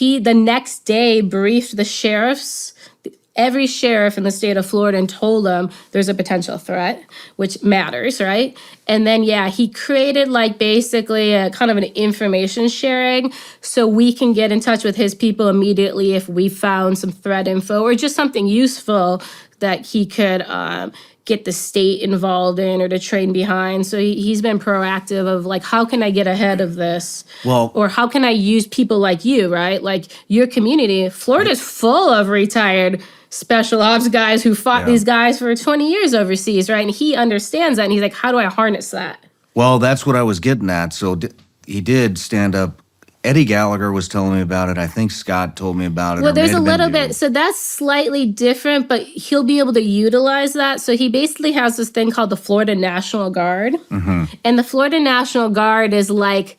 He, the next day, briefed the sheriffs, every sheriff in the state of Florida, and told them there's a potential threat, which matters, right? And then, he created like basically a kind of an information sharing so we can get in touch with his people immediately if we found some threat info or just something useful that he could get the state involved in or to train behind. So he's been proactive of like, how can I get ahead of this? Well, or how can I use people like you, right? Like your community. Florida's full of retired special ops guys who fought these guys for 20 years overseas, right? And he understands that, and he's like, how do I harness that? Well, that's what I was getting at. So he did stand up. Eddie Gallagher was telling me about it. I think Scott told me about it. Well, there's a little bit, so that's slightly different, but he'll be able to utilize that. So he basically has this thing called the Florida National Guard. Mm-hmm. And the Florida National Guard is like,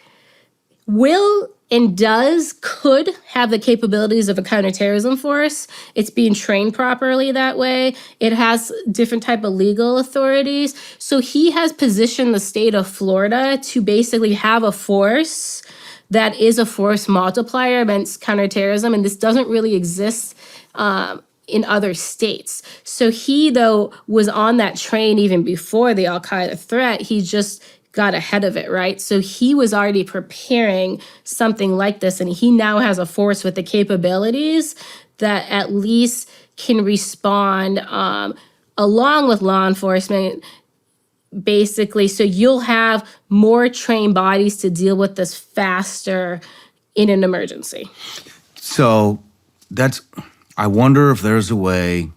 could have the capabilities of a counterterrorism force. It's being trained properly that way. It has different type of legal authorities. So he has positioned the state of Florida to basically have a force that is a force multiplier against counterterrorism, and this doesn't really exist in other states. So he, though, was on that train even before the Al-Qaeda threat. He just got ahead of it, right? So he was already preparing something like this, and he now has a force with the capabilities that at least can respond along with law enforcement, basically. So you'll have more trained bodies to deal with this faster in an emergency. So I wonder if there's a way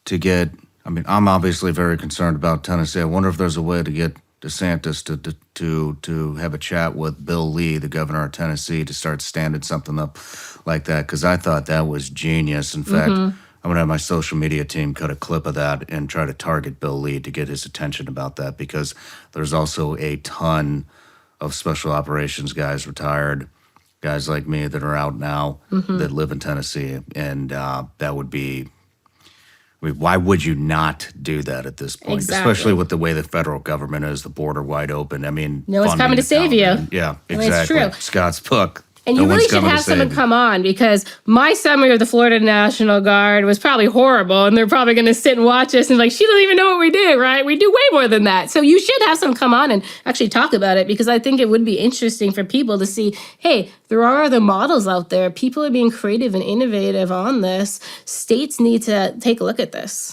to get, I'm obviously very concerned about Tennessee. I wonder if there's a way to get DeSantis to have a chat with Bill Lee, the governor of Tennessee, to start standing something up like that, because I thought that was genius. In fact, I'm going to have my social media team cut a clip of that and try to target Bill Lee to get his attention about that, because there's also a ton of special operations guys, retired guys like me that are out now that live in Tennessee, and that would be... why would you not do that at this point? Exactly. Especially with the way the federal government is, the border wide open. No one's coming to save you. Yeah, exactly. It's true. Scott's book. And you really should have someone come on, because my summary of the Florida National Guard was probably horrible, and they're probably going to sit and watch us and like, she doesn't even know what we do, right? We do way more than that. So you should have someone come on and actually talk about it, because I think it would be interesting for people to see, hey, there are other models out there. People are being creative and innovative on this. States need to take a look at this.